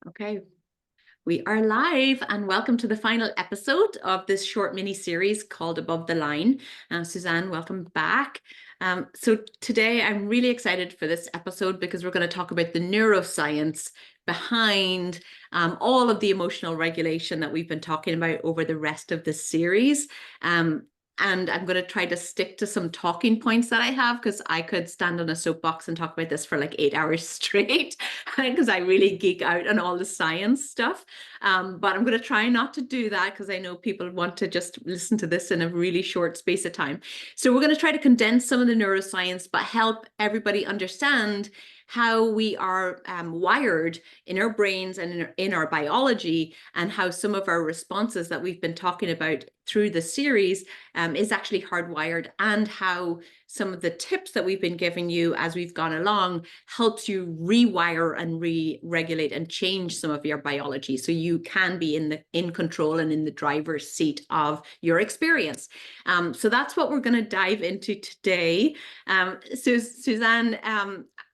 Okay, we are live and welcome to the final episode of this short mini series called Above the Line. Susanne, welcome back. So today I'm really excited for this episode because we're going to talk about the neuroscience behind all of the emotional regulation that we've been talking about over the rest of this series. And I'm going to try to stick to some talking points that I have because I could stand on a soapbox and talk about this for like 8 hours straight because I really geek out on all the science stuff. But I'm going to try not to do that because I know people want to just listen to this in a really short space of time. So we're going to try to condense some of the neuroscience, but help everybody understand how we are wired in our brains and in our biology, and how some of our responses that we've been talking about through the series is actually hardwired, and how some of the tips that we've been giving you as we've gone along helps you rewire and re-regulate and change some of your biology so you can be in control and in the driver's seat of your experience. So that's what we're going to dive into today. Susanne,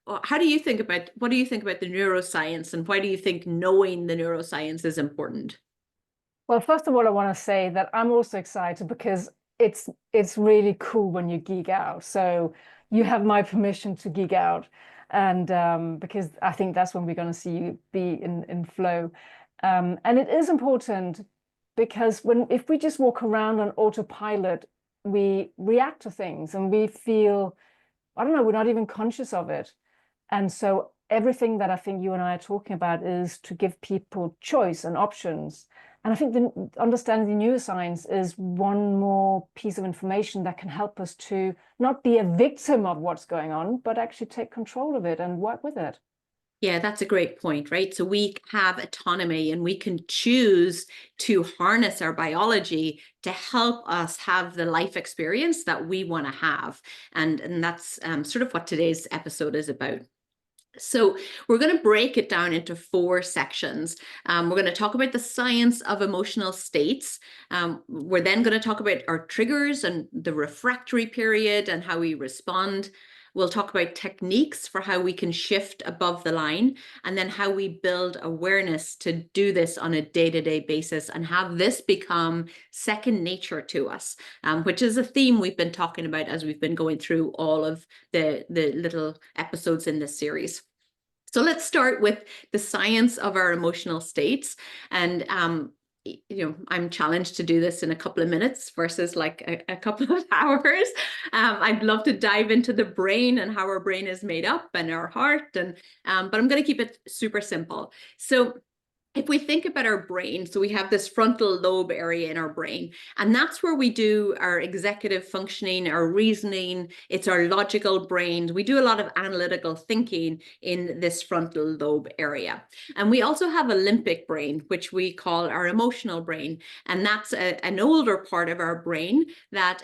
what do you think about the neuroscience, and why do you think knowing the neuroscience is important? Well, first of all, I want to say that I'm also excited because it's really cool when you geek out. So you have my permission to geek out, and because I think that's when we're going to see you be in flow. And it is important because if we just walk around on autopilot, we react to things and we feel, I don't know, we're not even conscious of it. And so everything that I think you and I are talking about is to give people choice and options. And I think understanding the neuroscience is one more piece of information that can help us to not be a victim of what's going on, but actually take control of it and work with it. Yeah, that's a great point, right? So we have autonomy and we can choose to harness our biology to help us have the life experience that we want to have. And that's sort of what today's episode is about. So we're going to break it down into 4 sections. We're going to talk about the science of emotional states. We're then going to talk about our triggers and the refractory period and how we respond. We'll talk about techniques for how we can shift above the line, and then how we build awareness to do this on a day-to-day basis and have this become second nature to us, which is a theme we've been talking about as we've been going through all of the little episodes in this series. So let's start with the science of our emotional states. And I'm challenged to do this in a couple of minutes versus like a couple of hours. I'd love to dive into the brain and how our brain is made up and our heart, but I'm going to keep it super simple. So if we think about our brain, so we have this frontal lobe area in our brain, and that's where we do our executive functioning, our reasoning. It's our logical brain. We do a lot of analytical thinking in this frontal lobe area. And we also have a limbic brain, which we call our emotional brain. And that's an older part of our brain that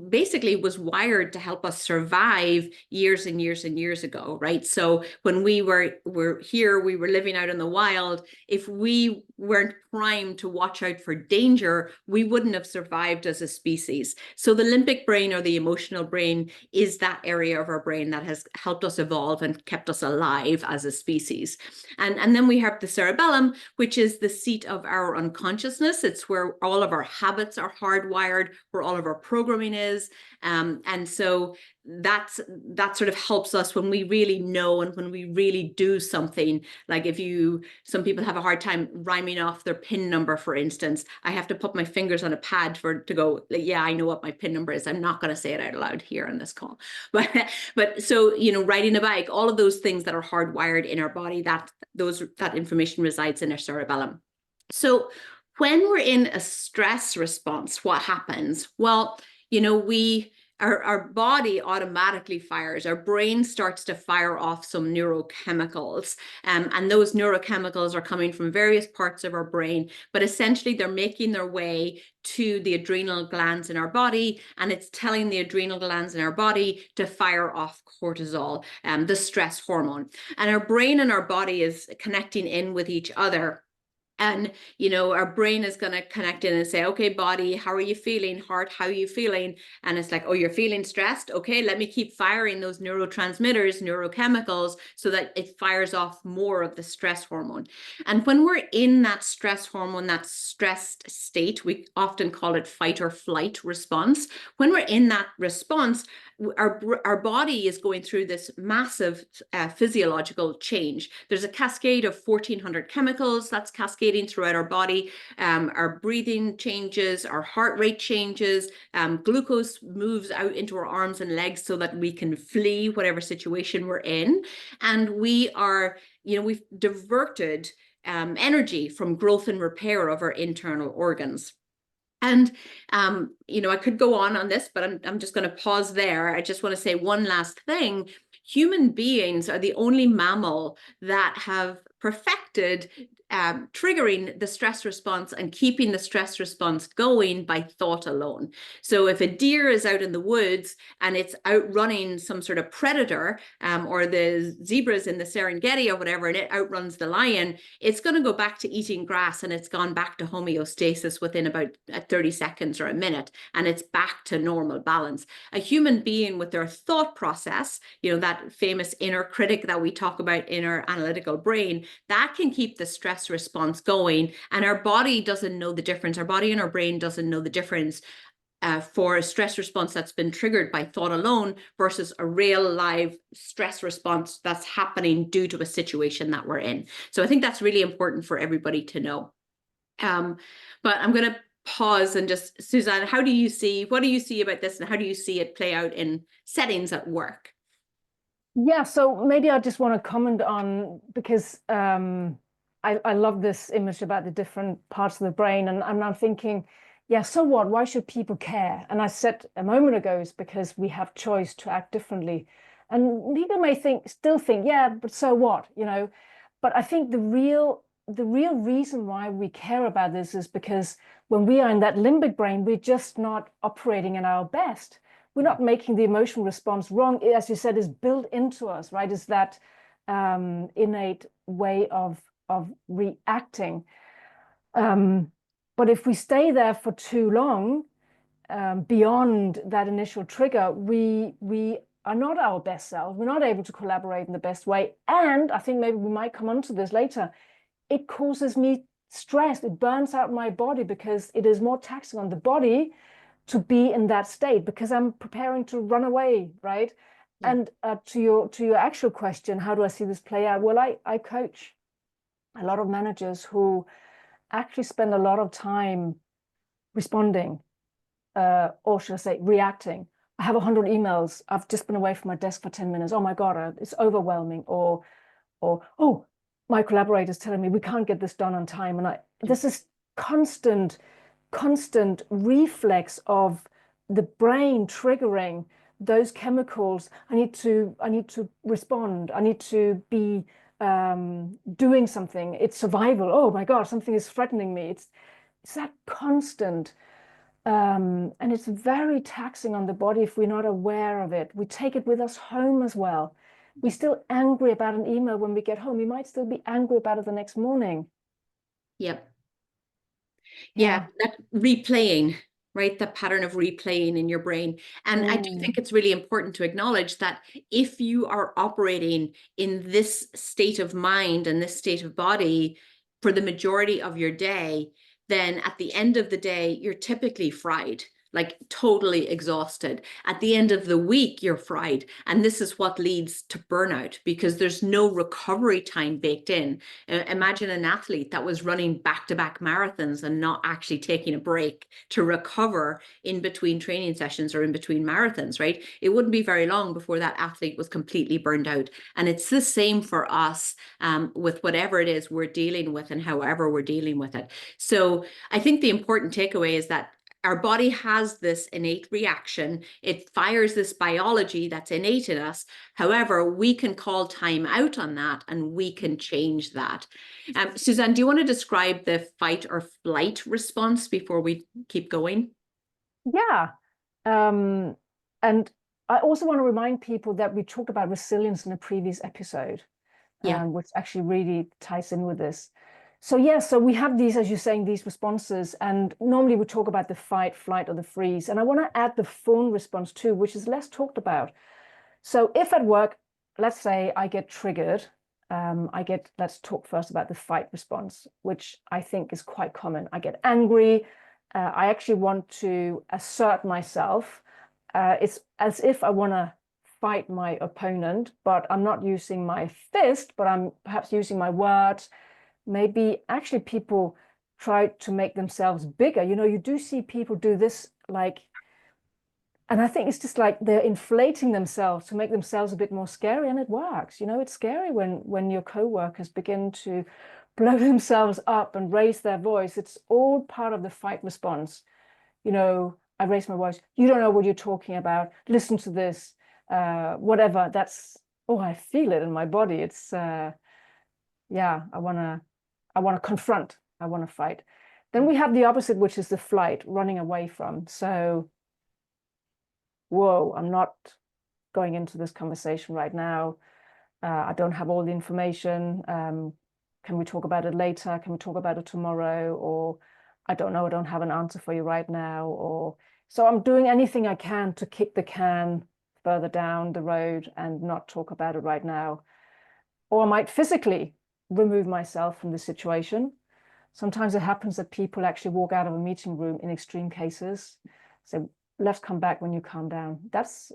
basically was wired to help us survive years and years and years ago, right? So when we were here, we were living out in the wild. If we weren't primed to watch out for danger, we wouldn't have survived as a species. So the limbic brain, or the emotional brain, is that area of our brain that has helped us evolve and kept us alive as a species. And then we have the cerebellum, which is the seat of our unconsciousness. It's where all of our habits are hardwired, where all of our programming is. And so that sort of helps us when we really know and when we really do something. Like some people have a hard time rhyming off their PIN number, for instance. I have to put my fingers on a pad to go, yeah, I know what my PIN number is. I'm not going to say it out loud here on this call. But so, riding a bike, all of those things that are hardwired in our body, that information resides in our cerebellum. So when we're in a stress response, what happens? Well, our body automatically fires. Our brain starts to fire off some neurochemicals. And those neurochemicals are coming from various parts of our brain, but essentially they're making their way to the adrenal glands in our body, and it's telling the adrenal glands in our body to fire off cortisol, the stress hormone. And our brain and our body is connecting in with each other And, you know, our brain is going to connect in and say, okay, body, how are you feeling? Heart, how are you feeling? And it's like, oh, you're feeling stressed. Okay, let me keep firing those neurotransmitters, neurochemicals, so that it fires off more of the stress hormone. And when we're in that stress hormone, that stressed state, we often call it fight or flight response. When we're in that response, our body is going through this massive physiological change. There's a cascade of 1,400 chemicals that's cascading throughout our body. Our breathing changes, our heart rate changes, glucose moves out into our arms and legs so that we can flee whatever situation we're in. And we are, you know, we've diverted energy from growth and repair of our internal organs. And, you know, I could go on this, but I'm just going to pause there. I just want to say one last thing. Human beings are the only mammal that have perfected triggering the stress response and keeping the stress response going by thought alone. So if a deer is out in the woods and it's outrunning some sort of predator, or the zebras in the Serengeti or whatever, and it outruns the lion, it's going to go back to eating grass, and it's gone back to homeostasis within about 30 seconds or a minute, and it's back to normal balance. A human being with their thought process, you know, that famous inner critic that we talk about in our analytical brain, that can keep the stress response going, and our body doesn't know the difference. Our body and our brain doesn't know the difference for a stress response that's been triggered by thought alone versus a real live stress response that's happening due to a situation that we're in. So I think that's really important for everybody to know. But I'm going to pause and just, Susanne, what do you see about this, and how do you see it play out in settings at work? Yeah, so maybe I just want to comment on, because I love this image about the different parts of the brain, and I'm thinking, yeah, so what? Why should people care? And I said a moment ago, it's because we have choice to act differently. And people may still think, yeah, but so what? You know, but I think the real reason why we care about this is because when we are in that limbic brain, we're just not operating in our best. We're not making the emotional response wrong. As you said, is built into us, right? Is that innate way of reacting. But if we stay there for too long, beyond that initial trigger, we are not our best self. We're not able to collaborate in the best way. And I think maybe we might come onto this later. It causes me stress. It burns out my body because it is more taxing on the body to be in that state, because I'm preparing to run away, right? Yeah. And to your actual question, how do I see this play out? Well, I coach a lot of managers who actually spend a lot of time responding, or should I say reacting. I have 100 emails. I've just been away from my desk for 10 minutes. Oh my God, it's overwhelming. Or oh, my collaborator's telling me we can't get this done on time. And this is constant reflex of the brain triggering those chemicals. I need to respond. I need to be doing something. It's survival. Oh my God, something is threatening me. It's that constant, and it's very taxing on the body if we're not aware of it. We take it with us home as well. We're still angry about an email when we get home. We might still be angry about it the next morning. Yep. Yeah, that replaying, right? The pattern of replaying in your brain. And I do think it's really important to acknowledge that if you are operating in this state of mind and this state of body for the majority of your day, then at the end of the day, you're typically fried, like totally exhausted. At the end of the week, you're fried. And this is what leads to burnout, because there's no recovery time baked in. Imagine an athlete that was running back-to-back marathons and not actually taking a break to recover in between training sessions or in between marathons, right? It wouldn't be very long before that athlete was completely burned out. And it's the same for us with whatever it is we're dealing with and however we're dealing with it. So I think the important takeaway is that our body has this innate reaction. It fires this biology that's innate in us. However, we can call time out on that, and we can change that. Susanne, do you want to describe the fight or flight response before we keep going? Yeah. And I also want to remind people that we talked about resilience in a previous episode, which actually really ties in with this. So yeah, so we have these, as you're saying, these responses, and normally we talk about the fight, flight, or the freeze. And I want to add the fawn response too, which is less talked about. So if at work, let's say I get triggered, let's talk first about the fight response, which I think is quite common. I get angry. I actually want to assert myself. It's as if I want to fight my opponent, but I'm not using my fist, but I'm perhaps using my words. Maybe actually people try to make themselves bigger. You know, you do see people do this, like, and I think it's just like they're inflating themselves to make themselves a bit more scary, and it works. You know, it's scary when your co-workers begin to blow themselves up and raise their voice. It's all part of the fight response. You know, I raise my voice. You don't know what you're talking about. Listen to this. Whatever. That's, oh, I feel it in my body. It's yeah, I wanna confront. I want to fight. Then we have the opposite, which is the flight, running away from. So, whoa, I'm not going into this conversation right now. I don't have all the information. Can we talk about it later? Can we talk about it tomorrow? Or I don't know, I don't have an answer for you right now. Or so I'm doing anything I can to kick the can further down the road and not talk about it right now. Or I might physically remove myself from the situation. Sometimes it happens that people actually walk out of a meeting room in extreme cases. So let's come back when you calm down. That's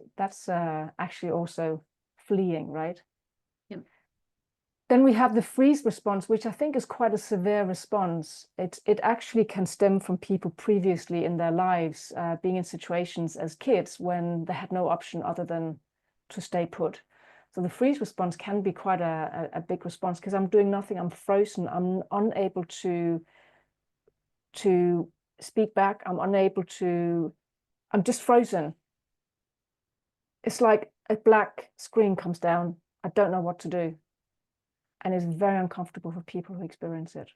actually also fleeing, right? Yep. Then we have the freeze response, which I think is quite a severe response. It actually can stem from people previously in their lives being in situations as kids when they had no option other than to stay put. So the freeze response can be quite a big response because I'm doing nothing. I'm frozen. I'm unable to speak back. I'm just frozen. It's like a black screen comes down. I don't know what to do. And it's very uncomfortable for people who experience it.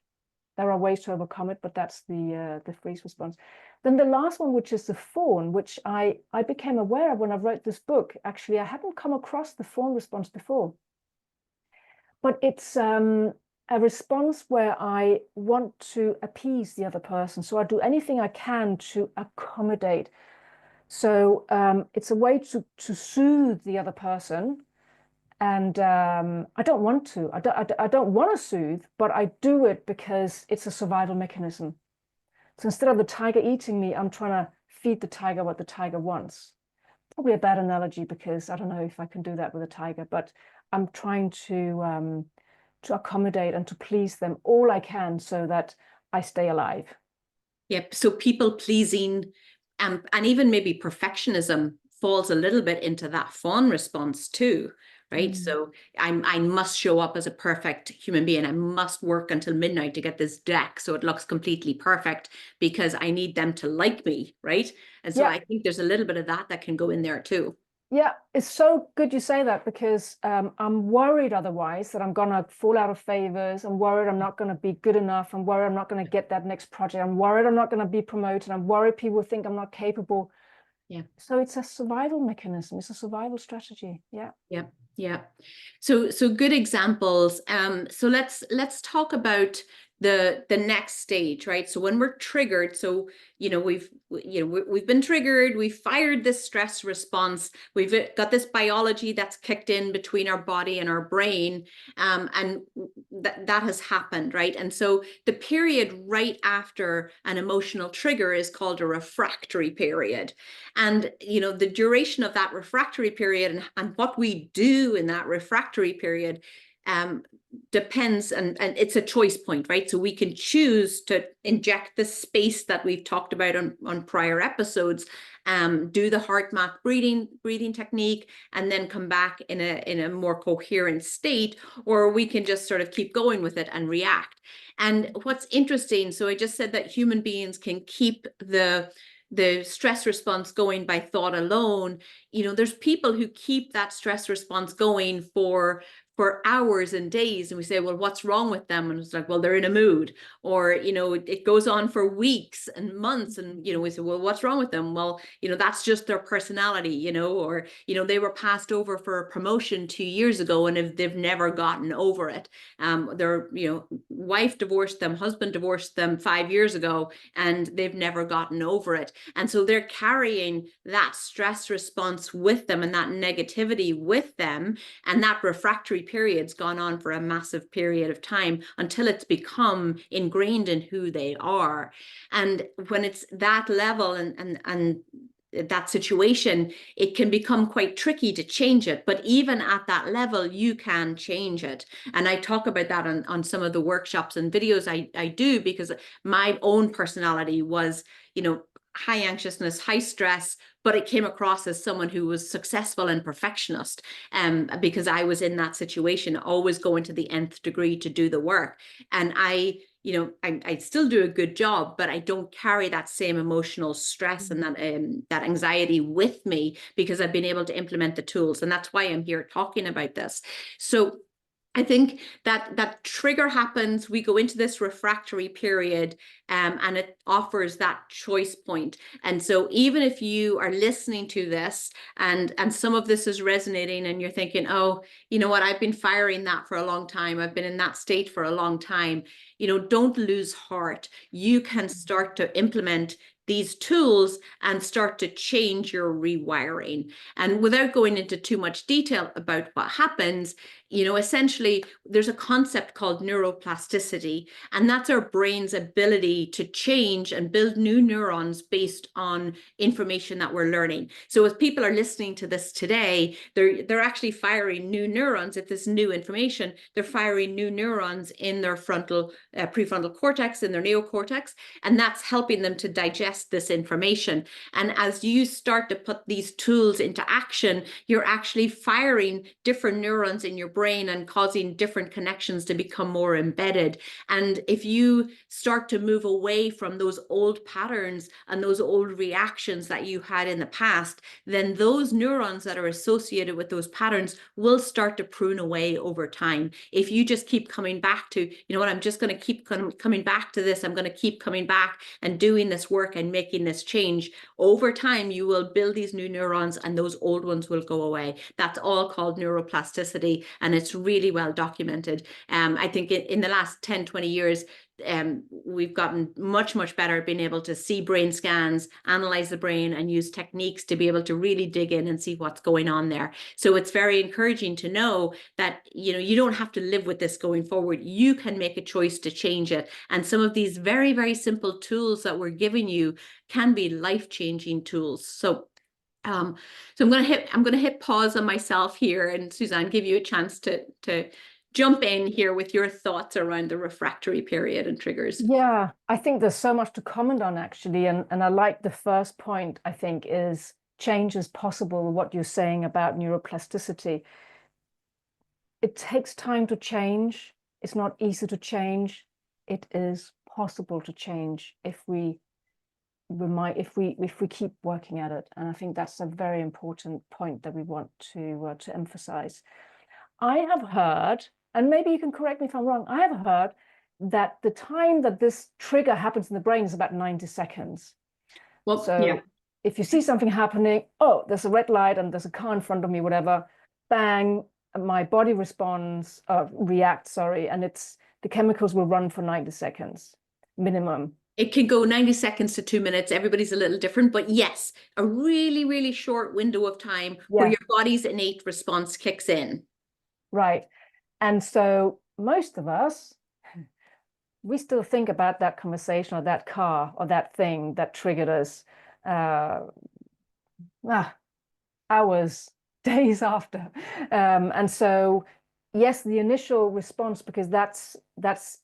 There are ways to overcome it, but that's the freeze response. Then the last one, which is the fawn, which I became aware of when I wrote this book. Actually, I hadn't come across the fawn response before. But it's a response where I want to appease the other person. So I do anything I can to accommodate. So it's a way to soothe the other person. And I don't want to. I don't want to soothe, but I do it because it's a survival mechanism. So instead of the tiger eating me, I'm trying to feed the tiger what the tiger wants. Probably a bad analogy because I don't know if I can do that with a tiger, but I'm trying to accommodate and to please them all I can so that I stay alive. Yep. So people pleasing and even maybe perfectionism falls a little bit into that fawn response too, right? So I must show up as a perfect human being. I must work until midnight to get this deck so it looks completely perfect because I need them to like me, right? And so I think there's a little bit of that can go in there too. Yeah, it's so good you say that because I'm worried otherwise that I'm gonna fall out of favors. I'm worried I'm not gonna be good enough. I'm worried I'm not gonna get that next project. I'm worried I'm not gonna be promoted. I'm worried people think I'm not capable. Yeah. So it's a survival mechanism. It's a survival strategy. Yeah. Yeah. Yeah. So good examples. So let's talk about the next stage, right? So when we're triggered, so we've been triggered, we've fired this stress response, we've got this biology that's kicked in between our body and our brain, and that has happened, right? And so the period right after an emotional trigger is called a refractory period. And the duration of that refractory period and what we do in that refractory period depends, and it's a choice point, right? So we can choose to inject the space that we've talked about on prior episodes, do the Heartmath breathing technique, and then come back in a more coherent state, or we can just sort of keep going with it and react. And what's interesting, so I just said that human beings can keep the stress response going by thought alone. There's people who keep that stress response going for for hours and days, and we say, well, what's wrong with them? And it's like, well, they're in a mood. Or, you know, it goes on for weeks and months, and, you know, we say, well, what's wrong with them? Well, you know, that's just their personality, you know. Or, you know, they were passed over for a promotion 2 years ago, and if they've never gotten over it. Their, you know, wife divorced them, husband divorced them 5 years ago, and they've never gotten over it. And so they're carrying that stress response with them and that negativity with them. And that refractory period's gone on for a massive period of time until it's become ingrained in who they are. And when it's that level and that situation, it can become quite tricky to change it. But even at that level, you can change it. And I talk about that on some of the workshops and videos I do, because my own personality was, you know, high anxiousness, high stress, but it came across as someone who was successful and perfectionist, because I was in that situation, always going to the nth degree to do the work. And you know, I still do a good job, but I don't carry that same emotional stress and that anxiety with me, because I've been able to implement the tools. And that's why I'm here talking about this. So I think that trigger happens, we go into this refractory period, and it offers that choice point. And so even if you are listening to this and some of this is resonating and you're thinking, oh, you know what, I've been firing that for a long time, I've been in that state for a long time, you know, don't lose heart. You can start to implement these tools and start to change your rewiring. And without going into too much detail about what happens, you know, essentially there's a concept called neuroplasticity, and that's our brain's ability to change and build new neurons based on information that we're learning. So as people are listening to this today, they're actually firing new neurons. If there's new information, they're firing new neurons in their prefrontal cortex, in their neocortex, and that's helping them to digest this information. And as you start to put these tools into action, you're actually firing different neurons in your brain and causing different connections to become more embedded. And if you start to move away from those old patterns and those old reactions that you had in the past, then those neurons that are associated with those patterns will start to prune away over time. If you just keep coming back to, you know what, I'm just going to keep coming back to this, I'm going to keep coming back and doing this work and making this change, over time you will build these new neurons and those old ones will go away. That's all called neuroplasticity, and it's really well documented. I think in the last 10-20 years, we've gotten much better at being able to see brain scans, analyze the brain, and use techniques to be able to really dig in and see what's going on there. So it's very encouraging to know that, you know, you don't have to live with this going forward. You can make a choice to change it. And some of these very simple tools that we're giving you can be life-changing tools. So I'm going to hit pause on myself here, and Susanne, give you a chance to jump in here with your thoughts around the refractory period and triggers. Yeah, I think there's so much to comment on, actually. And I like the first point, I think, is change is possible, what you're saying about neuroplasticity. It takes time to change. It's not easy to change. It is possible to change if we keep working at it. And I think that's a very important point that we want to emphasize. I have heard, and maybe you can correct me if I'm wrong, I have heard that the time that this trigger happens in the brain is about 90 seconds. Well, So yeah. if you see something happening, oh, there's a red light and there's a car in front of me, whatever, bang, my body reacts, sorry, and the chemicals will run for 90 seconds minimum. It can go 90 seconds to 2 minutes. Everybody's a little different, but yes, a really short window of time where your body's innate response kicks in. Right. And so most of us, we still think about that conversation or that car or that thing that triggered us hours, days after. And so, yes, the initial response, because that's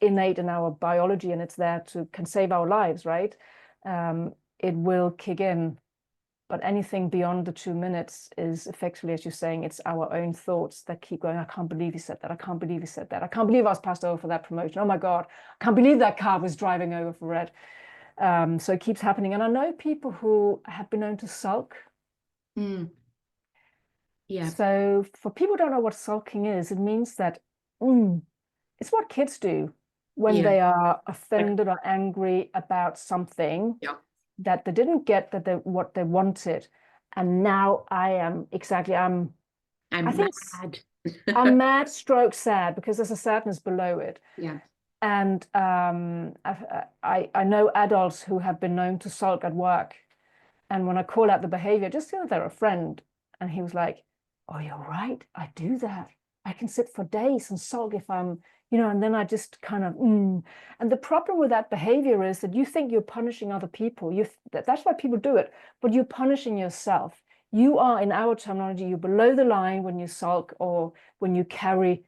innate in our biology and it's there can save our lives, right? It will kick in. But anything beyond the 2 minutes is effectively, as you're saying, it's our own thoughts that keep going. I can't believe he said that. I can't believe he said that. I can't believe I was passed over for that promotion. Oh my God, I can't believe that car was driving over for red. So it keeps happening. And I know people who have been known to sulk. Yeah. So for people who don't know what sulking is, it means that mm, it's what kids do when Yeah. they are Like, offended or angry about something yeah. that they didn't get that they what they wanted. And now I I'm think mad. I'm mad stroke sad because there's a sadness below it. Yeah. And I know adults who have been known to sulk at work. And when I call out the behavior, just the other day, a friend, and he was like, "Oh, you're right. I do that. I can sit for days and sulk if I'm, and then I just kind of, And the problem with that behavior is that you think you're punishing other people. That's why people do it, but you're punishing yourself. You are, in our terminology, you're below the line when you sulk or when you carry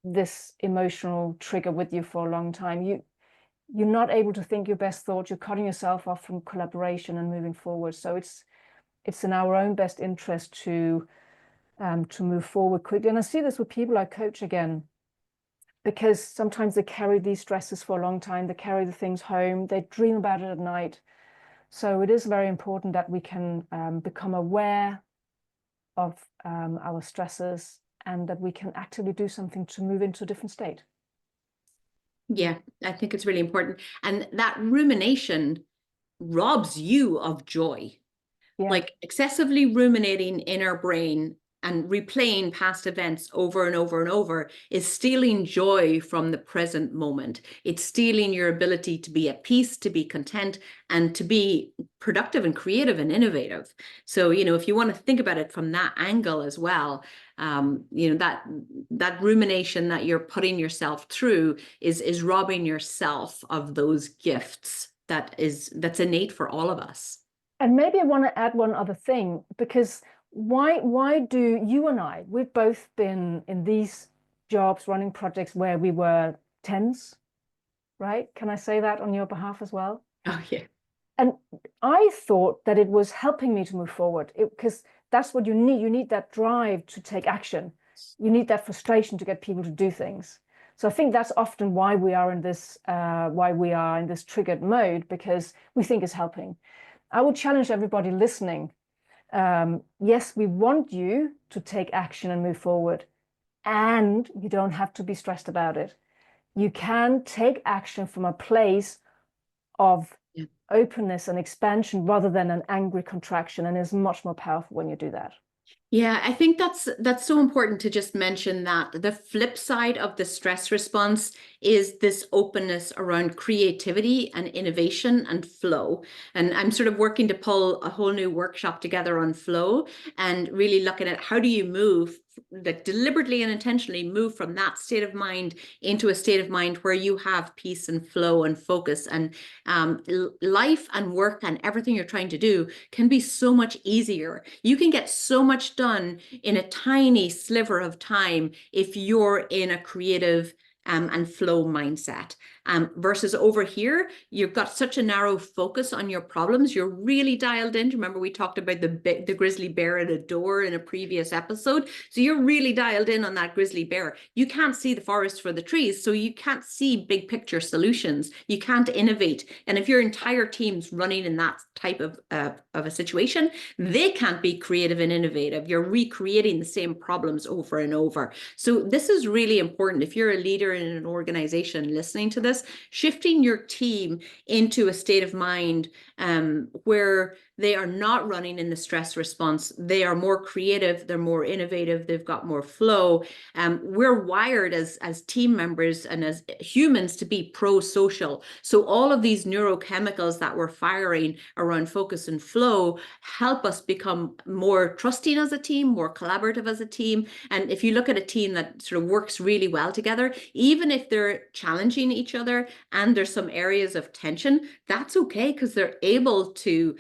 this emotional trigger with you for a long time. You're not able to think your best thoughts. You're cutting yourself off from collaboration and moving forward. So it's in our own best interest to move forward quickly. And I see this with people I coach again, because sometimes they carry these stresses for a long time. They carry the things home. They dream about it at night. So it is very important that we can become aware of our stresses and that we can actively do something to move into a different state. Yeah, I think it's really important. And that rumination robs you of joy. Yeah. Like excessively ruminating in our brain and replaying past events over and over and over is stealing joy from the present moment. It's stealing your ability to be at peace, to be content, and to be productive and creative and innovative. So, if you want to think about it from that angle as well, that rumination that you're putting yourself through is robbing yourself of those gifts that's innate for all of us. And maybe I want to add one other thing, because why do you and I, we've both been in these jobs running projects where we were tense, right? Can I say that on your behalf as well? Oh, yeah. And I thought that it was helping me to move forward, because that's what you need. You need that drive to take action. You need that frustration to get people to do things. So I think that's often why we are in this triggered mode, because we think it's helping. I would challenge everybody listening. Yes, we want you to take action and move forward, and you don't have to be stressed about it. You can take action from a place of openness and expansion rather than an angry contraction, and it's much more powerful when you do that. Yeah, I think that's so important to just mention that the flip side of the stress response is this openness around creativity and innovation and flow. And I'm sort of working to pull a whole new workshop together on flow and really looking at how do you move, like deliberately and intentionally move from that state of mind into a state of mind where you have peace and flow and focus, and life and work and everything you're trying to do can be so much easier. You can get so much done in a tiny sliver of time if you're in a creative and flow mindset. Versus over here, you've got such a narrow focus on your problems. You're really dialed in. Remember, we talked about the grizzly bear at a door in a previous episode. So you're really dialed in on that grizzly bear. You can't see the forest for the trees, so you can't see big picture solutions. You can't innovate. And if your entire team's running in that type of a situation, they can't be creative and innovative. You're recreating the same problems over and over. So this is really important. If you're a leader in an organization listening to this, shifting your team into a state of mind where they are not running in the stress response. They are more creative, they're more innovative, they've got more flow. We're wired as team members and as humans to be pro-social. So all of these neurochemicals that we're firing around focus and flow help us become more trusting as a team, more collaborative as a team. And if you look at a team that sort of works really well together, even if they're challenging each other and there's some areas of tension, that's okay, because they're able to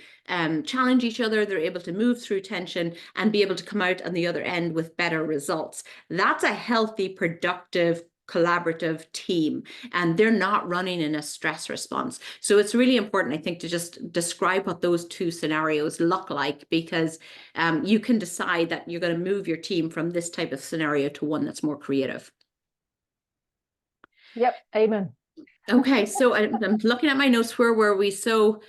challenge each other, they're able to move through tension and be able to come out on the other end with better results. That's a healthy, productive, collaborative team, and they're not running in a stress response. So it's really important, I think, to just describe what those two scenarios look like, because you can decide that you're going to move your team from this type of scenario to one that's more creative. Yep, amen. Okay, so I'm looking at my notes. Where were we? So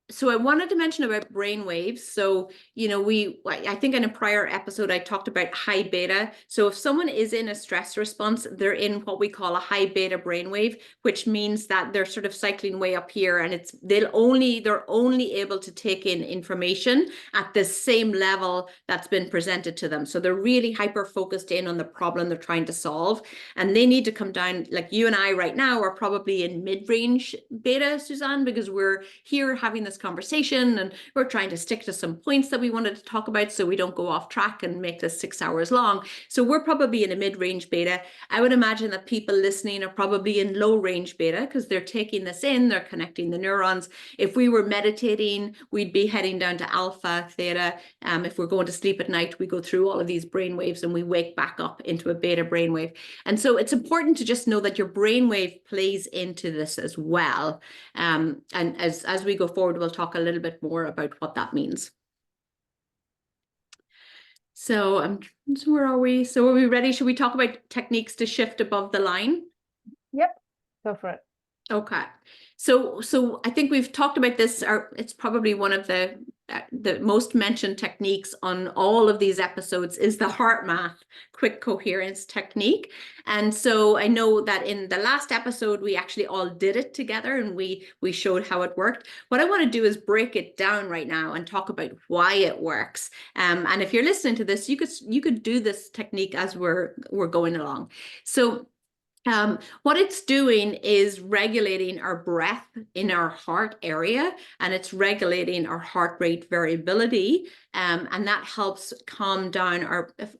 So I wanted to mention about brainwaves. So, I think in a prior episode, I talked about high beta. So if someone is in a stress response, they're in what we call a high beta brainwave, which means that they're sort of cycling way up here, and they're only able to take in information at the same level that's been presented to them. So they're really hyper focused in on the problem they're trying to solve, and they need to come down. Like you and I right now are probably in mid-range beta, Susanne, because we're here having this conversation and we're trying to stick to some points that we wanted to talk about so we don't go off track and make this 6 hours long. So we're probably in a mid-range beta. I would imagine that people listening are probably in low-range beta because they're taking this in, they're connecting the neurons. If we were meditating, we'd be heading down to alpha, theta. If we're going to sleep at night, we go through all of these brain waves and we wake back up into a beta brainwave. And so it's important to just know that your brainwave plays into this as well. And as we go forward, we'll talk a little bit more about what that means. So where are we? So are we ready? Should we talk about techniques to shift above the line? Yep, go for it. Okay. So I think we've talked about this, or it's probably one of the most mentioned techniques on all of these episodes is the Heartmath quick coherence technique. And so I know that in the last episode, we actually all did it together and we showed how it worked. What I want to do is break it down right now and talk about why it works. And if you're listening to this, you could do this technique as we're going along. So what it's doing is regulating our breath in our heart area, and it's regulating our heart rate variability, and that helps calm down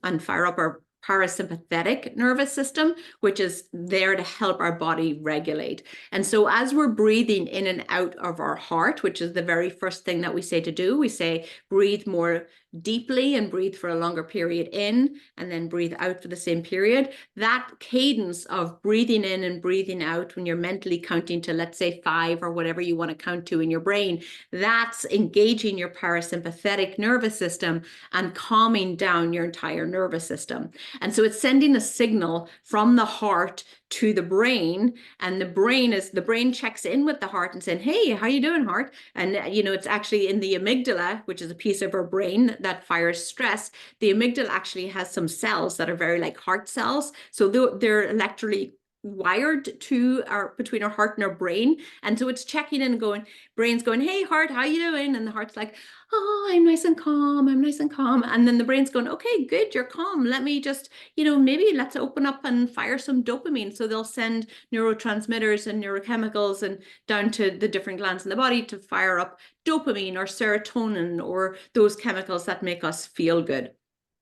and fire up our parasympathetic nervous system, which is there to help our body regulate. And so as we're breathing in and out of our heart, which is the very first thing that we say to do, we say breathe more deeply and breathe for a longer period in, and then breathe out for the same period. That cadence of breathing in and breathing out when you're mentally counting to, let's say, 5 or whatever you want to count to in your brain, that's engaging your parasympathetic nervous system and calming down your entire nervous system. And so it's sending a signal from the heart to the brain, and the brain checks in with the heart and saying, hey, how you doing, heart? And it's actually in the amygdala, which is a piece of our brain that fires stress. The amygdala actually has some cells that are very like heart cells, so they're electrically wired to between our heart and our brain. And so it's checking in and going, brain's going, hey, heart, how you doing? And the heart's like, oh, I'm nice and calm, and then the brain's going, okay, good, you're calm, let me just, maybe let's open up and fire some dopamine. So they'll send neurotransmitters and neurochemicals and down to the different glands in the body to fire up dopamine or serotonin or those chemicals that make us feel good.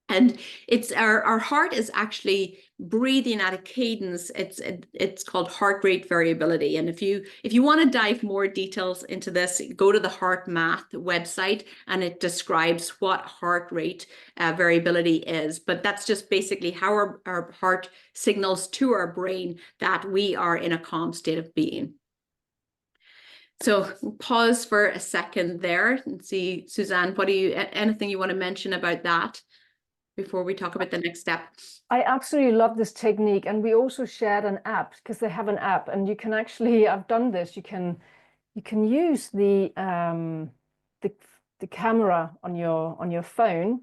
And it's our heart is actually breathing at a cadence. It's called heart rate variability. And if you want to dive more details into this, go to the Heartmath website, and it describes what heart rate variability is. But that's just basically how our heart signals to our brain that we are in a calm state of being. So pause for a second there and see, Susanne, anything you want to mention about that before we talk about the next step? I absolutely love this technique, and we also shared an app because they have an app, and you can actually, I've done this, you can use the camera on your phone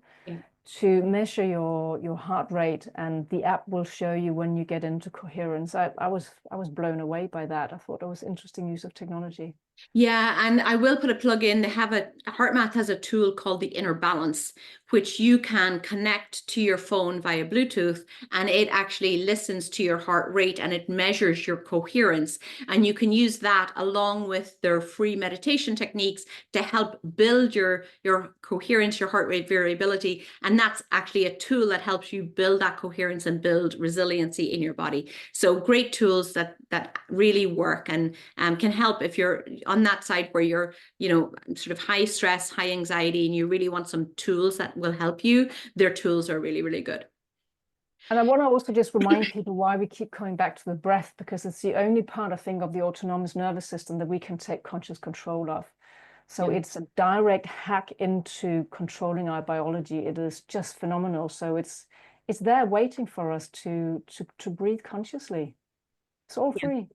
to measure your heart rate, and the app will show you when you get into coherence. I was blown away by that. I thought it was interesting use of technology. Yeah, and I will put a plug in. Heartmath has a tool called the Inner Balance, which you can connect to your phone via Bluetooth, and it actually listens to your heart rate and it measures your coherence. And you can use that along with their free meditation techniques to help build your coherence, your heart rate variability. And that's actually a tool that helps you build that coherence and build resiliency in your body. So great tools that really work and can help if you're on that side where you're, sort of high stress, high anxiety, and you really want some tools that will help you. Their tools are really, really good. And I want to also just remind people why we keep coming back to the breath, because it's the only part, I think, of the autonomous nervous system that we can take conscious control of. So it's a direct hack into controlling our biology. It is just phenomenal. So it's there waiting for us to breathe consciously. It's all free.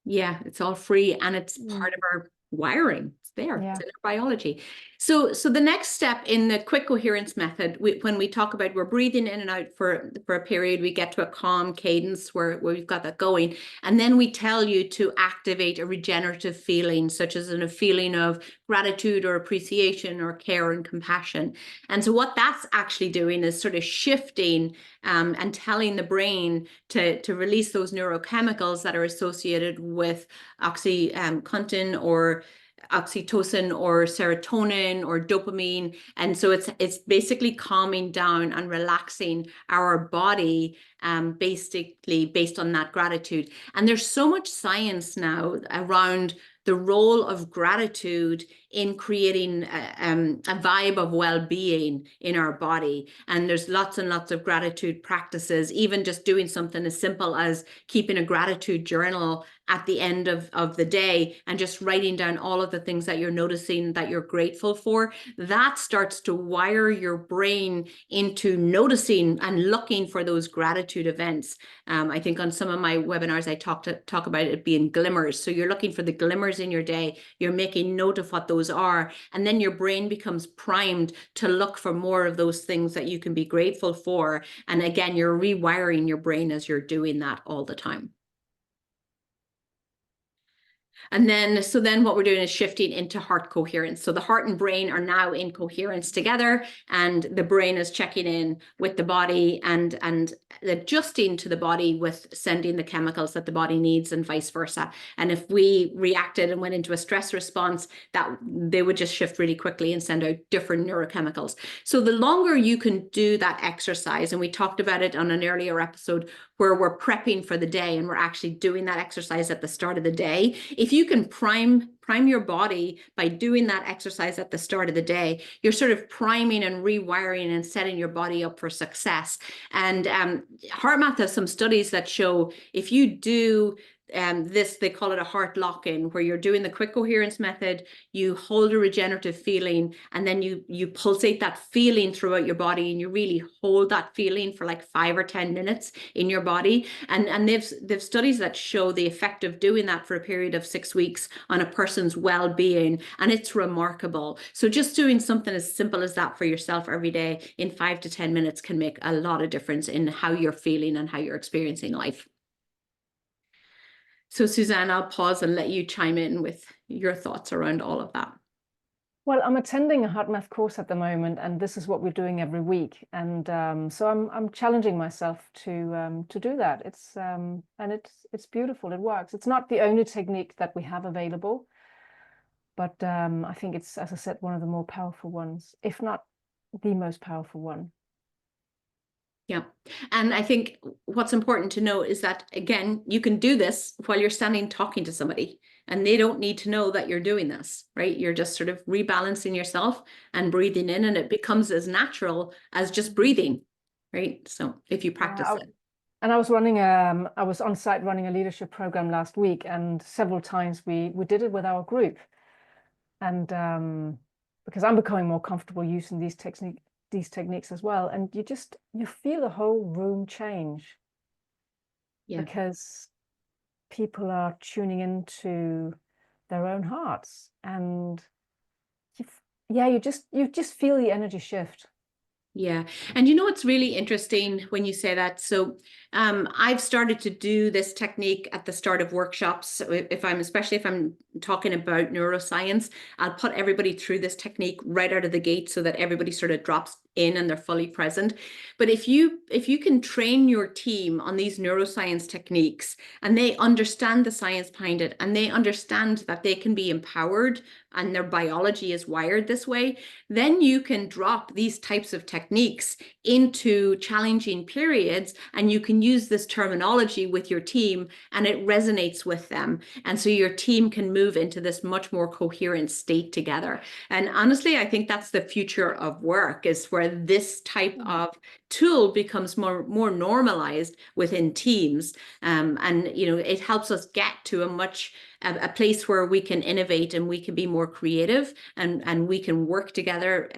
Yeah, it's all free, and it's part of our wiring. It's there. Yeah. It's in our biology. So the next step in the quick coherence method, when we talk about we're breathing in and out for a period, we get to a calm cadence where we've got that going. And then we tell you to activate a regenerative feeling, such as a feeling of gratitude or appreciation or care and compassion. And so what that's actually doing is sort of shifting and telling the brain to release those neurochemicals that are associated with oxytocin or oxytocin or serotonin or dopamine. And so it's basically calming down and relaxing our body, basically based on that gratitude. And there's so much science now around the role of gratitude in creating a vibe of well-being in our body. And there's lots and lots of gratitude practices, even just doing something as simple as keeping a gratitude journal at the end of the day and just writing down all of the things that you're noticing that you're grateful for. That starts to wire your brain into noticing and looking for those gratitude events. I think on some of my webinars, I talk about it being glimmers. So you're looking for the glimmers in your day. You're making note of what those are. And then your brain becomes primed to look for more of those things that you can be grateful for. And again, you're rewiring your brain as you're doing that all the time. And then, so then what we're doing is shifting into heart coherence. So the heart and brain are now in coherence together, and the brain is checking in with the body and adjusting to the body with sending the chemicals that the body needs and vice versa. And if we reacted and went into a stress response, that they would just shift really quickly and send out different neurochemicals. So the longer you can do that exercise, and we talked about it on an earlier episode where we're prepping for the day and we're actually doing that exercise at the start of the day. If you can prime your body by doing that exercise at the start of the day, you're sort of priming and rewiring and setting your body up for success. And Heartmath has some studies that show if you do this, they call it a heart lock-in, where you're doing the quick coherence method, you hold a regenerative feeling, and then you pulsate that feeling throughout your body, and you really hold that feeling for like 5 or 10 minutes in your body. And they've studies that show the effect of doing that for a period of 6 weeks on a person's well-being, and it's remarkable. So just doing something as simple as that for yourself every day in 5 to 10 minutes can make a lot of difference in how you're feeling and how you're experiencing life. So Susanne, I'll pause and let you chime in with your thoughts around all of that. Well, I'm attending a Heartmath course at the moment, and this is what we're doing every week. And so I'm challenging myself to do that. It's beautiful. It works. It's not the only technique that we have available, but I think it's, as I said, one of the more powerful ones, if not the most powerful one. Yeah. And I think what's important to know is that, again, you can do this while you're standing talking to somebody, and they don't need to know that you're doing this, right? You're just sort of rebalancing yourself and breathing in, and it becomes as natural as just breathing, right? So if you practice it. And I was on site running a leadership program last week, and several times we did it with our group. And because I'm becoming more comfortable using these techniques as well, and you feel the whole room change. Yeah. Because people are tuning into their own hearts, and you just feel the energy shift. Yeah. And you know, it's really interesting when you say that. So I've started to do this technique at the start of workshops. Especially if I'm talking about neuroscience, I'll put everybody through this technique right out of the gate so that everybody sort of drops in and they're fully present. But if you can train your team on these neuroscience techniques, and they understand the science behind it, and they understand that they can be empowered and their biology is wired this way, then you can drop these types of techniques into challenging periods, and you can use this terminology with your team, and it resonates with them. And so your team can move into this much more coherent state together. And honestly, I think that's the future of work, is where this type of tool becomes more normalized within teams. And, you know, it helps us get to a much a place where we can innovate and we can be more creative, and we can work together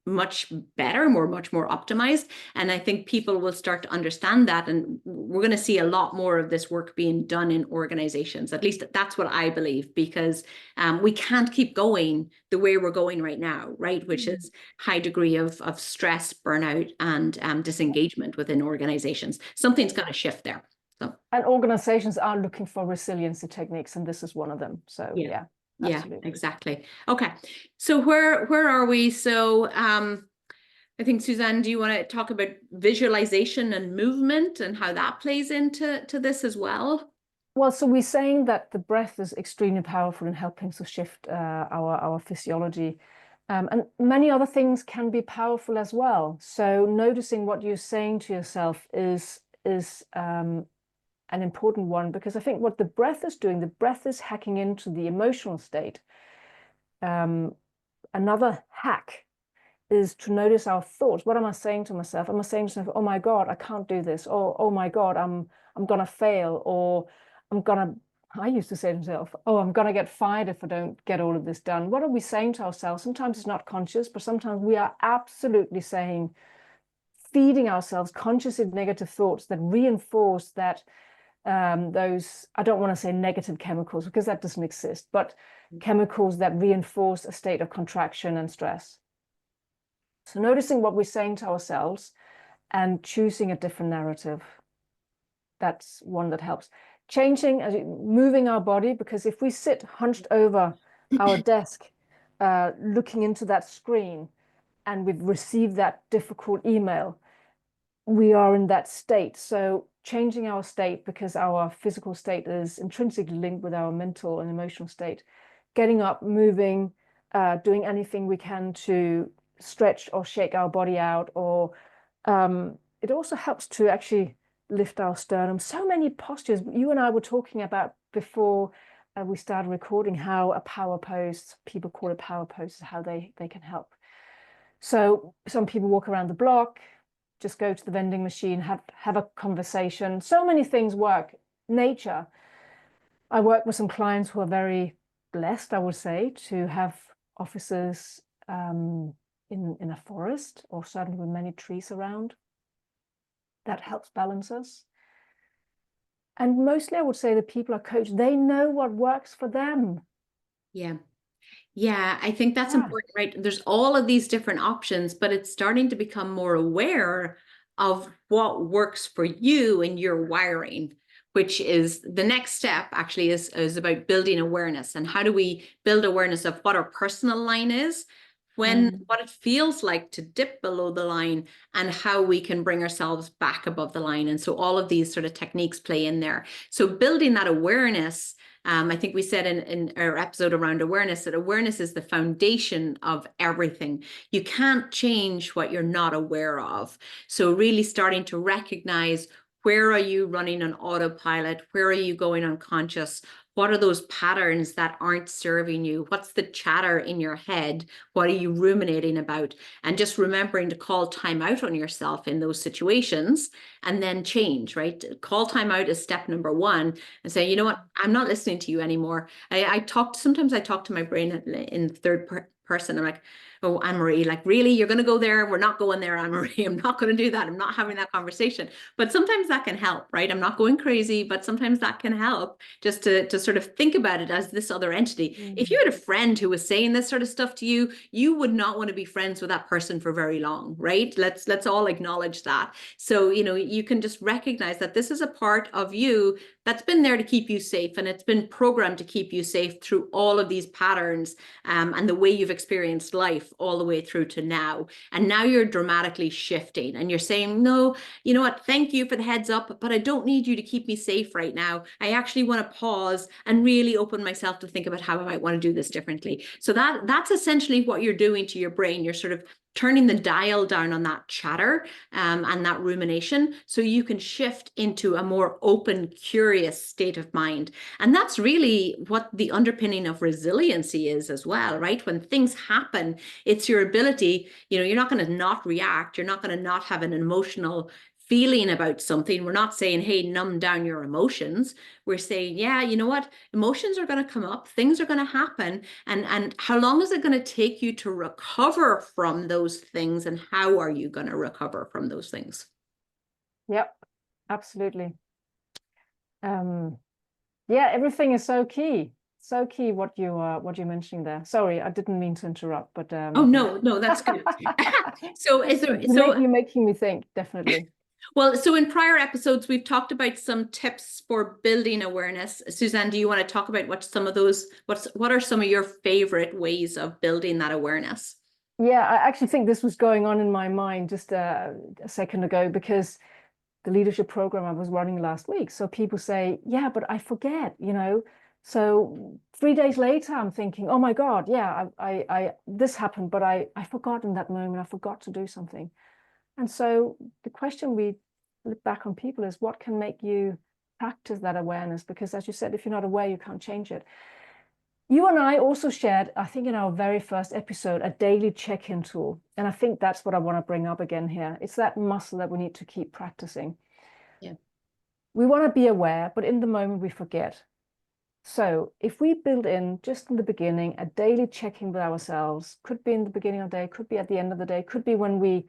much better, much more optimized. And I think people will start to understand that, and we're going to see a lot more of this work being done in organizations. At least that's what I believe, because we can't keep going the way we're going right now, right? Which is high degree of stress, burnout, and disengagement within organizations. Something's got to shift there. So. And organizations are looking for resiliency techniques, and this is one of them. So yeah, absolutely. Exactly. Okay, so where are we? So I think, Susanne, do you want to talk about visualization and movement and how that plays into this as well? Well, so we're saying that the breath is extremely powerful in helping to shift our physiology. And many other things can be powerful as well. So noticing what you're saying to yourself is an important one, because I think what the breath is doing, the breath is hacking into the emotional state. Another hack is to notice our thoughts. What am I saying to myself? Am I saying to myself, oh my God, I can't do this? Or, oh my God, I'm gonna fail, or I used to say to myself, oh, I'm gonna get fired if I don't get all of this done. What are we saying to ourselves? Sometimes it's not conscious, but sometimes we are absolutely saying, feeding ourselves consciously negative thoughts that reinforce that those, I don't want to say negative chemicals because that doesn't exist, but chemicals that reinforce a state of contraction and stress. So noticing what we're saying to ourselves and choosing a different narrative. That's one that helps. Changing, moving our body, because if we sit hunched over our desk, looking into that screen, and we've received that difficult email, we are in that state. So changing our state, because our physical state is intrinsically linked with our mental and emotional state, getting up, moving, doing anything we can to stretch or shake our body out, or it also helps to actually lift our sternum. So many postures. You and I were talking about before we started recording how a power pose, people call it power poses, how they can help. So some people walk around the block, just go to the vending machine, have a conversation. So many things work. Nature. I work with some clients who are very blessed, I would say, to have offices in a forest, or certainly with many trees around. That helps balance us. And mostly I would say the people are coached. They know what works for them. Yeah, I think that's important, right? There's all of these different options, but it's starting to become more aware of what works for you and your wiring, which is the next step actually is about building awareness. And how do we build awareness of what our personal line is, what it feels like to dip below the line, and how we can bring ourselves back above the line. And so all of these sort of techniques play in there. So building that awareness, I think we said in our episode around awareness that awareness is the foundation of everything. You can't change what you're not aware of. So really starting to recognize, where are you running on autopilot? Where are you going unconscious? What are those patterns that aren't serving you? What's the chatter in your head? What are you ruminating about? And just remembering to call time out on yourself in those situations, and then change, right? Call time out is step number one, and say, you know what, I'm not listening to you anymore. Sometimes I talk to my brain in third person. I'm like, oh, Annmarie, like, really, you're going to go there? We're not going there, Annmarie. I'm not going to do that. I'm not having that conversation. But sometimes that can help, right? I'm not going crazy, but sometimes that can help, just to sort of think about it as this other entity. If you had a friend who was saying this sort of stuff to you, you would not want to be friends with that person for very long, right? Let's all acknowledge that. So, you can just recognize that this is a part of you that's been there to keep you safe, and it's been programmed to keep you safe through all of these patterns, and the way you've experienced life all the way through to now. And now you're dramatically shifting, and you're saying, no, you know what, thank you for the heads up, but I don't need you to keep me safe right now. I actually want to pause and really open myself to think about how I might want to do this differently. So that's essentially what you're doing to your brain. You're sort of turning the dial down on that chatter and that rumination, so you can shift into a more open, curious state of mind. And that's really what the underpinning of resiliency is as well, right? When things happen, it's your ability, you're not going to not react. You're not going to not have an emotional feeling about something. We're not saying, hey, numb down your emotions. We're saying, yeah, you know what? Emotions are going to come up, things are going to happen. And how long is it going to take you to recover from those things? And how are you going to recover from those things? Yep, absolutely. Yeah, everything is so key. So key what you're mentioning there. Sorry, I didn't mean to interrupt, but Oh, no, that's good. So is there, you're making me think, definitely. Well, so in prior episodes, we've talked about some tips for building awareness. Susanne, do you want to talk about what are some of your favorite ways of building that awareness? Yeah, I actually think this was going on in my mind just a second ago, because the leadership program I was running last week. So people say, yeah, but I forget, you know. So 3 days later, I'm thinking, oh my God, yeah, I this happened, but I forgot in that moment. I forgot to do something. And so the question we look back on people is, what can make you practice that awareness? Because as you said, if you're not aware, you can't change it. You and I also shared, I think in our very first episode, a daily check-in tool. And I think that's what I want to bring up again here. It's that muscle that we need to keep practicing. Yeah. We want to be aware, but in the moment we forget. So if we build in just in the beginning a daily check-in with ourselves, could be in the beginning of the day, could be at the end of the day, could be when we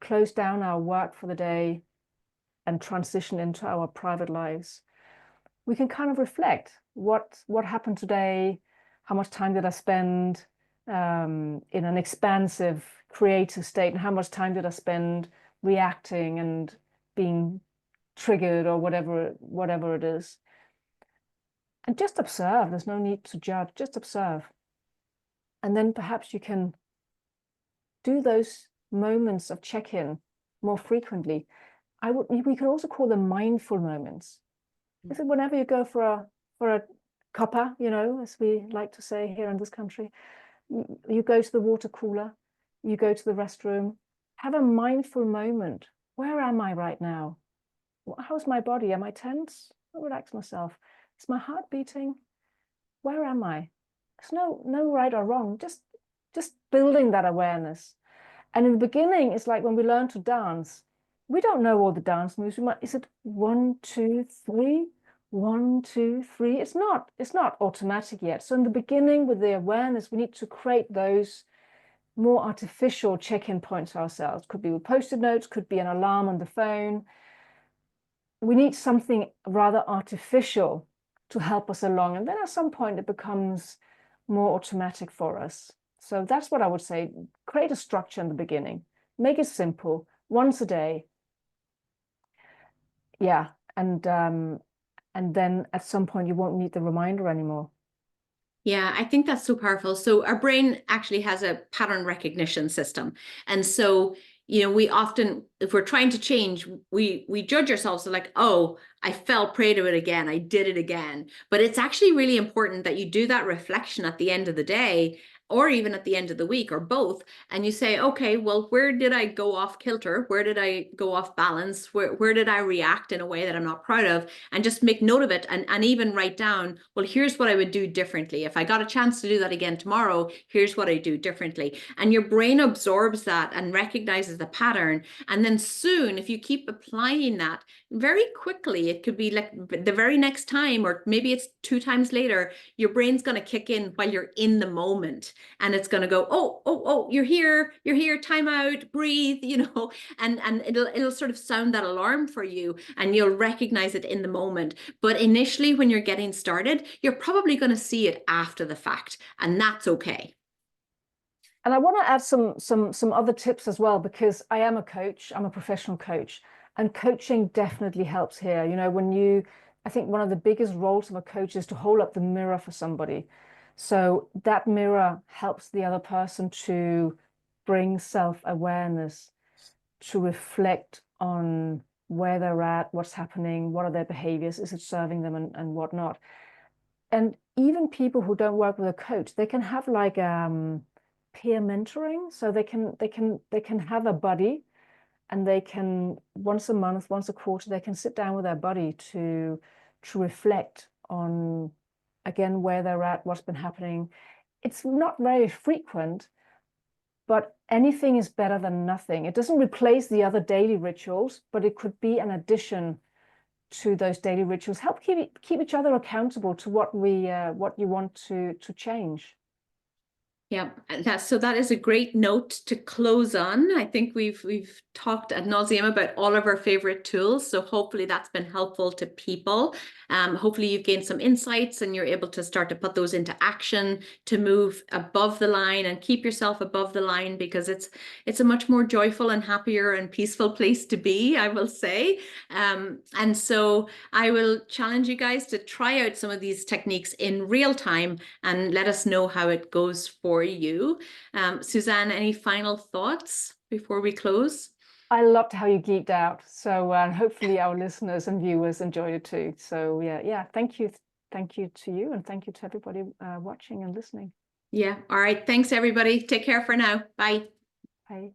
close down our work for the day and transition into our private lives, we can kind of reflect what happened today, how much time did I spend in an expansive, creative state, and how much time did I spend reacting and being triggered or whatever it is. And just observe. There's no need to judge, just observe. And then perhaps you can do those moments of check-in more frequently. We can also call them mindful moments. Is it whenever you go for a cuppa, you know, as we like to say here in this country, you go to the water cooler, you go to the restroom, have a mindful moment. Where am I right now? How's my body? Am I tense? I'll relax myself. Is my heart beating? Where am I? There's no right or wrong, just building that awareness. And in the beginning, it's like when we learn to dance, we don't know all the dance moves. Is it 1, 2, 3? 1, 2, 3. It's not automatic yet. So in the beginning, with the awareness, we need to create those more artificial check-in points ourselves. Could be with post-it notes, could be an alarm on the phone. We need something rather artificial to help us along. And then at some point, it becomes more automatic for us. So that's what I would say. Create a structure in the beginning. Make it simple, once a day. Yeah, and then at some point you won't need the reminder anymore. Yeah, I think that's so powerful. So our brain actually has a pattern recognition system. And so, we often, if we're trying to change, we judge ourselves like, oh, I fell prey to it again. I did it again. But it's actually really important that you do that reflection at the end of the day, or even at the end of the week, or both, and you say, okay, well, where did I go off kilter? Where did I go off balance? Where did I react in a way that I'm not proud of? And just make note of it, and even write down, well, here's what I would do differently. If I got a chance to do that again tomorrow, here's what I do differently. And your brain absorbs that and recognizes the pattern. And then soon, if you keep applying that, very quickly, it could be like the very next time, or maybe it's 2 times later, your brain's going to kick in while you're in the moment. And it's going to go, oh, you're here, time out, breathe, and it'll sort of sound that alarm for you, and you'll recognize it in the moment. But initially, when you're getting started, you're probably going to see it after the fact, and that's okay. And I want to add some other tips as well, because I am a coach, I'm a professional coach, and coaching definitely helps here. I think one of the biggest roles of a coach is to hold up the mirror for somebody. So that mirror helps the other person to bring self-awareness, to reflect on where they're at, what's happening, what are their behaviors, is it serving them, and whatnot. And even people who don't work with a coach, they can have like peer mentoring. So they can have a buddy, and they can once a month, once a quarter, they can sit down with their buddy to reflect on, again, where they're at, what's been happening. It's not very frequent, but anything is better than nothing. It doesn't replace the other daily rituals, but it could be an addition to those daily rituals. Help keep each other accountable to what you want to change. Yeah, so that is a great note to close on. I think we've talked ad nauseum about all of our favorite tools, so hopefully that's been helpful to people. Hopefully you've gained some insights and you're able to start to put those into action to move above the line and keep yourself above the line, because it's a much more joyful and happier and peaceful place to be, I will say. And so I will challenge you guys to try out some of these techniques in real time and let us know how it goes for you. Susanne, any final thoughts before we close? I loved how you geeked out. So hopefully our listeners and viewers enjoyed it too. So yeah, thank you. Thank you to you, and thank you to everybody watching and listening. Yeah. All right. Thanks, everybody. Take care for now. Bye. Bye.